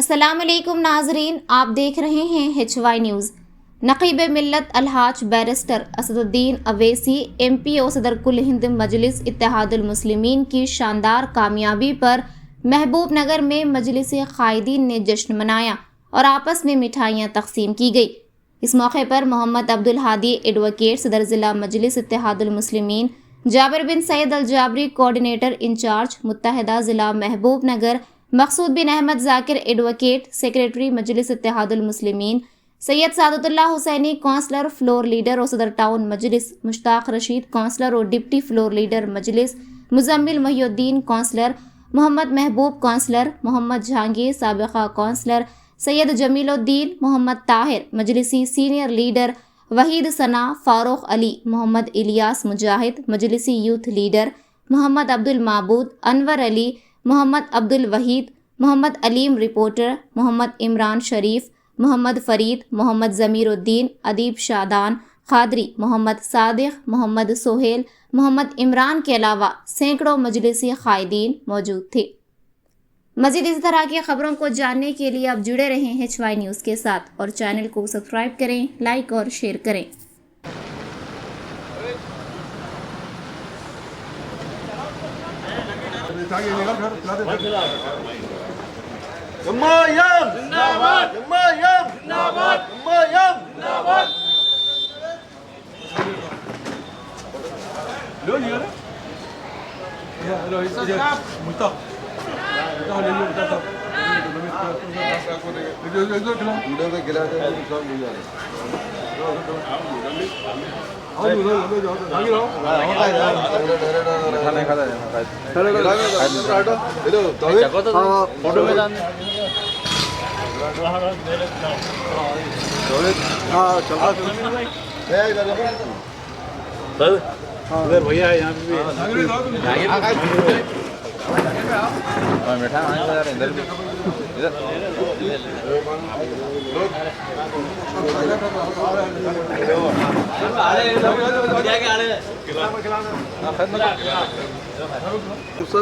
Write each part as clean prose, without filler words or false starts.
अस्सलामुअलैकुम नाजरीन, आप देख रहे हैं HY news. Naqeeb Millat Alhaj barrister Asaduddin Owaisi MPO सदर कुल हिंद मजलिस इत्तेहादुल मुस्लिमीन की शानदार कामयाबी पर महबूब नगर में मजलिस क़ायदीन ने जश्न मनाया और आपस में मिठाइयाँ तकसीम की गई। इस मौके पर मोहम्मद अब्दुल हादी एडवोकेट सदर ज़िला मजलिस इत्तेहादुल मुस्लिमीन, जाबिर बिन सैयद अल जाबरी कोऑर्डिनेटर इंचार्ज मुत्तहिदा ज़िला Mahbub Nagar, Maqsood bin Ahmed Zakir advocate secretary Majlis Ittehadul Muslimeen, Syed Sadatullah Hussaini councillor floor leader और सदर टाउन मजलिस, मुश्ताक रशीद काउंसलर और deputy floor leader Majlis, Muzammil Mohiuddin councillor, Mohammed Mahboob councillor, Mohammed Jahangir साबिका काउंसलर, सैयद जमीलुद्दीन, मोहम्मद ताहिर मजलिसी senior leader, Waheed Sana, Farooq Ali, Mohammed Ilyas Mujahid मजलिसी youth leader, Mohammed Abdul Mabood, Anwar Ali, Mohammed Abdul Waheed, Mohammed Aleem reporter, Mohammed Imran Sharif, Mohammed Farid, Mohammed Zameeruddin, Adeeb Shadan Qadri, Mohammed Sadiq, Mohammed Sohail, Mohammed Imran के अलावा सैकड़ों मजलिसी क़ायदीन मौजूद थे। मज़ीद इस तरह की ख़बरों को जानने के लिए आप जुड़े रहें HY न्यूज़ के साथ और चैनल को सब्सक्राइब करें, लाइक और शेयर करें। जमायम जिंदाबाद, जमायम जिंदाबाद, जमायम जिंदाबाद। लो लिया ना? लो इसे मुस्ताक। लो ले लो मुस्ताक। इधर खिला। वीडियो में गिरा दे तो सब ले जा रहे। आओ जाओ आगे रहो। खाना खाता है। हेलो तो फोटो में डाल इधर भैया है यहाँ पे बैठा इधर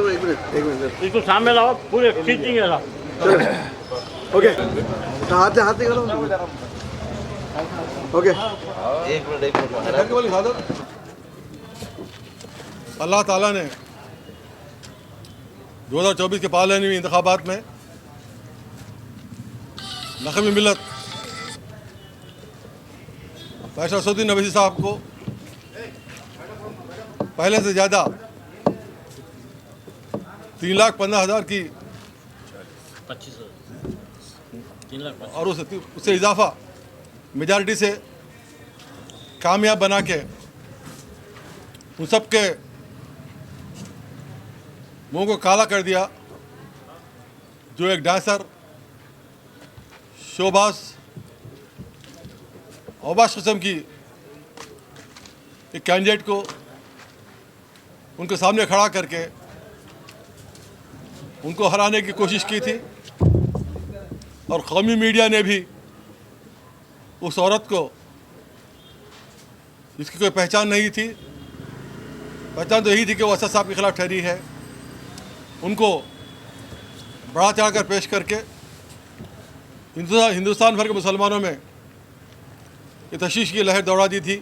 एक मिनट इसको सामने लाओ, पूरे खींचेंगे ना। ओके हाथ हाथ करो ओके एक मिनट अल्लाह ताला ने 2024 के पार्लियामेंट इंतखाबात में नक़ीब मिल्लत बैरिस्टर असदुद्दीन अवैसी साहब को पहले से ज़्यादा 3,15,000 की और उससे इजाफा मेजॉरिटी से कामयाब बना के उन सब के मुंह को काला कर दिया जो एक डांसर शोबाज औबाश किस्म की एक कैंडिडेट को उनके सामने खड़ा करके उनको हराने की कोशिश की थी और कौमी मीडिया ने भी उस औरत को जिसकी कोई पहचान नहीं थी, पहचान तो यही थी कि वो असद साहब के ख़िलाफ़ ठहरी है, उनको बढ़ा चढ़ा कर पेश करके हिंदुस्तान भर के मुसलमानों में ये तशवीश की लहर दौड़ा दी थी।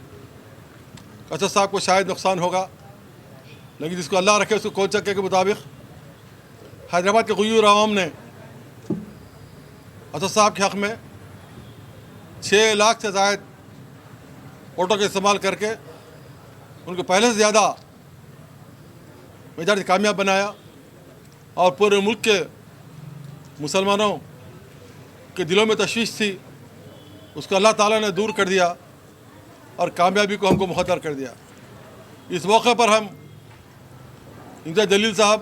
असद साहब को शायद नुकसान होगा, लेकिन जिसको अल्लाह रखे उसको कौन चक्के के मुताबिक हैदराबाद के गुयूर आवाम ने असद साहब के हक़ में 6 लाख से ज़ायद वोटों का इस्तेमाल करके उनको पहले से ज़्यादा मेजॉरिटी कामयाब बनाया और पूरे मुल्क के मुसलमानों के दिलों में तशवीश थी, उसको अल्लाह ताला ने दूर कर दिया और कामयाबी को हमको मुखद्दर कर दिया। इस मौके पर हम इंतज़ार जलील साहब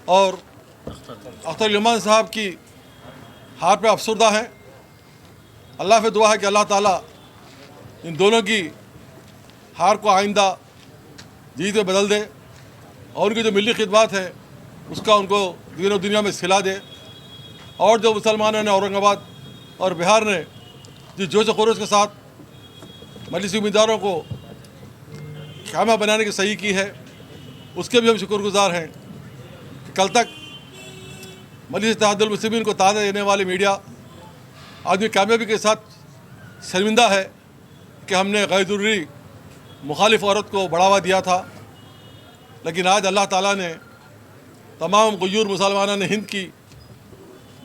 और अख्तर यमान साहब की हार पे अफसरदा हैं। अल्लाह से दुआ है कि अल्लाह ताला इन दोनों की हार को आइंदा जीत में बदल दे और उनकी जो मिली खिदमत है उसका उनको दीन और दुनिया में सिला दे। और जो मुसलमानों ने औरंगाबाद और बिहार ने जिस जोश व खरोश के साथ मजलिसी उम्मीदवारों को कामयाब बनाने की सही की है, उसके भी हम शुक्रगुजार हैं कि कल तक मजलिस इत्तेहादुल मुस्लिमीन को ताना देने वाले मीडिया आदमी कामयाबी के साथ शर्मिंदा है कि हमने गैर ज़रूरी मुखालिफ औरत को बढ़ावा दिया था। लेकिन आज अल्लाह ताला ने तमाम गयूर मुसलमानों ने हिंद की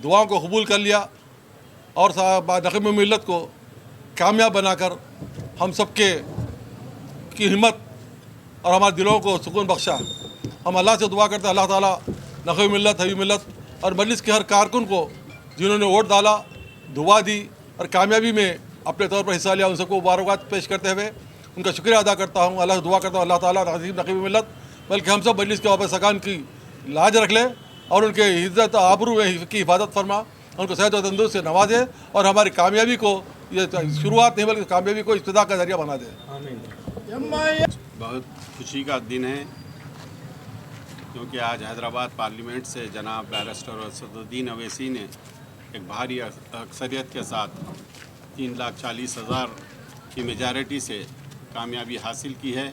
दुआओं को कबूल कर लिया और नक़ीब मिल्लत को कामयाब बनाकर हम सबके की हिम्मत और हमारे दिलों को सुकून बख्शा। हम अल्लाह से दुआ करते हैं अल्लाह ताला नक़ीब मिल्लत, हबीब मिल्लत और मजलिस के हर कारकुन को जिन्होंने वोट डाला, दुआ दी और कामयाबी में अपने तौर पर हिस्सा लिया, उन सबको मुबारकबाद पेश करते हुए उनका शुक्रिया अदा करता हूँ। अल्लाह से दुआ करता हूँ अल्लाह ताला नक़ीब मिल्लत बल्कि हम सब मजलिस के वापस सकान की लाज रख ले और उनके इज़्ज़त आबरू की हिफाजत फरमा, उनको सेहत और तंदुरुस्त से नवाजे और हमारी कामयाबी को ये शुरुआत नहीं बल्कि कामयाबी को इब्तिदा का जरिया बना दे। बहुत खुशी का दिन है क्योंकि आज हैदराबाद पार्लियामेंट से जनाब बैरिस्टर असदुद्दीन अवैसी ने एक भारी अक्सरियत के साथ 3,40,000 की मेजॉरिटी से कामयाबी हासिल की है।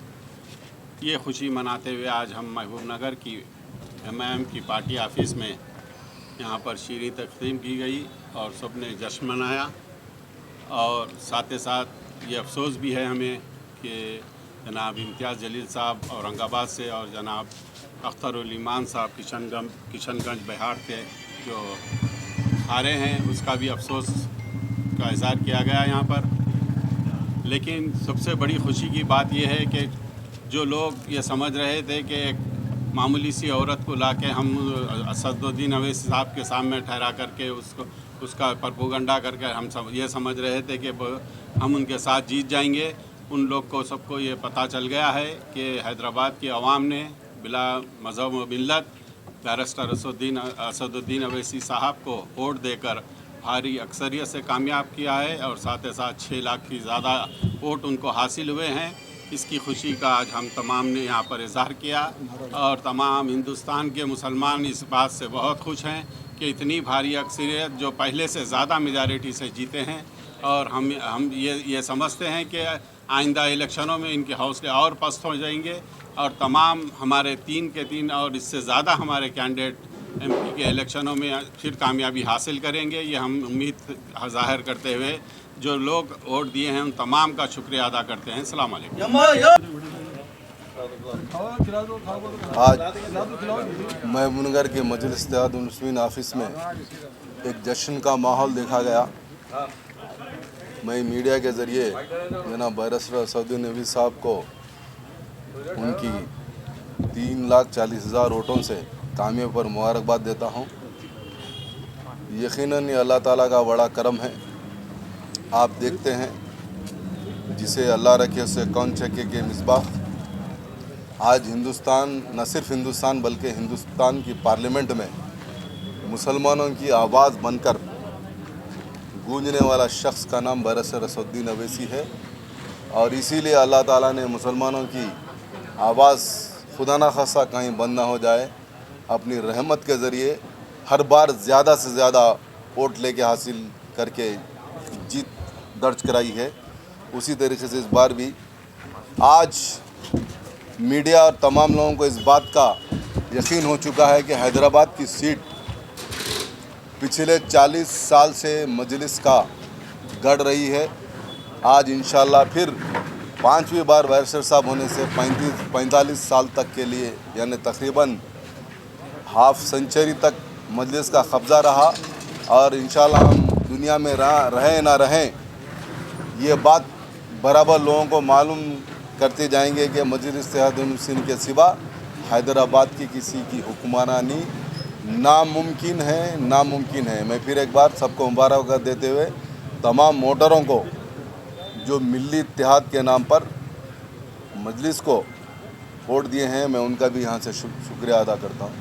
ये खुशी मनाते हुए आज हम महबूब नगर की MIM की पार्टी ऑफिस में यहाँ पर शीरी तकसीम की गई और सब ने जश्न मनाया। और साथ ही साथ ये अफसोस भी है हमें कि जनाब इम्तियाज़ जलील साहब औरंगाबाद से और जनाब अख्तरुल ईमान साहब किशनगंज बिहार से जो हारे हैं, उसका भी अफसोस का इज़हार किया गया यहाँ पर। लेकिन सबसे बड़ी खुशी की बात यह है कि जो लोग ये समझ रहे थे कि एक मामूली सी औरत को लाके हम असदुद्दीन अवैसी साहब के सामने ठहरा करके उसका प्रोपेगेंडा करके हम सब ये समझ रहे थे कि हम उनके साथ जीत जाएंगे, उन लोग को सबको ये पता चल गया है कि हैदराबाद की आवाम ने बिला मज़हब व मिल्लत बैरिस्टर असदुद्दीन अवैसी साहब को वोट देकर भारी अक्सरियत से कामयाब किया है और साथ ही साथ 6 लाख की ज़्यादा वोट उनको हासिल हुए हैं। इसकी खुशी का आज हम तमाम ने यहाँ पर इज़हार किया और तमाम हिंदुस्तान के मुसलमान इस बात से बहुत खुश हैं कि इतनी भारी अक्सरियत जो पहले से ज़्यादा मेजॉरिटी से जीते हैं। और हम ये समझते हैं कि आइंदा इलेक्शनों में इनके हौसले और पस्त हो जाएंगे और तमाम हमारे 3 के 3 और इससे ज़्यादा हमारे कैंडिडेट MP के इलेक्शनों में फिर कामयाबी हासिल करेंगे। ये हम उम्मीद ज़ाहिर करते हुए जो लोग वोट दिए हैं उन तमाम का शुक्रिया अदा करते हैं। अस्सलाम वालेकुम। आज महबूबनगर के मजलिस इत्तेहादुल मुस्लिमीन ऑफिस में एक जश्न का माहौल देखा गया। मैं मीडिया के ज़रिए जनाब बैरिस्टर असदुद्दीन अवैसी साहब को उनकी 3,40,000 वोटों से कामयाबी पर मुबारकबाद देता हूँ। यकीनन ये अल्लाह ताला का बड़ा करम है। आप देखते हैं जिसे अल्लाह रखे उसे कौन छके के मिसबाह। आज हिंदुस्तान, न सिर्फ हिंदुस्तान बल्कि हिंदुस्तान की पार्लियामेंट में मुसलमानों की आवाज़ बनकर गूंजने वाला शख्स का नाम बैरिस्टर असदुद्दीन अवैसी है। और इसीलिए अल्लाह ताला ने मुसलमानों की आवाज़ खुदा न खासा कहीं बंद ना हो जाए, अपनी रहमत के ज़रिए हर बार ज़्यादा से ज़्यादा वोट लेके हासिल करके जीत दर्ज कराई है। उसी तरीके से इस बार भी आज मीडिया और तमाम लोगों को इस बात का यकीन हो चुका है कि हैदराबाद की सीट पिछले 40 साल से मजलिस का गढ़ रही है। आज इंशाल्लाह फिर 5वीं बार बैरिस्टर साहब होने से 45 साल तक के लिए यानी तकरीबन हाफ सेंचुरी तक मजलिस का कब्ज़ा रहा। और इंशाल्लाह हम दुनिया में रहें ना रहें, ये बात बराबर लोगों को मालूम करते जाएंगे कि मजलिस इत्तेहादुल मुस्लिमीन के सिवा हैदराबाद की किसी की हुक्मरानी नामुमकिन है। मैं फिर एक बार सबको मुबारकबाद देते हुए तमाम वोटरों को जो मिल्ली इत्तेहाद के नाम पर मजलिस को वोट दिए हैं, मैं उनका भी यहाँ से शुक्रिया अदा करता हूँ।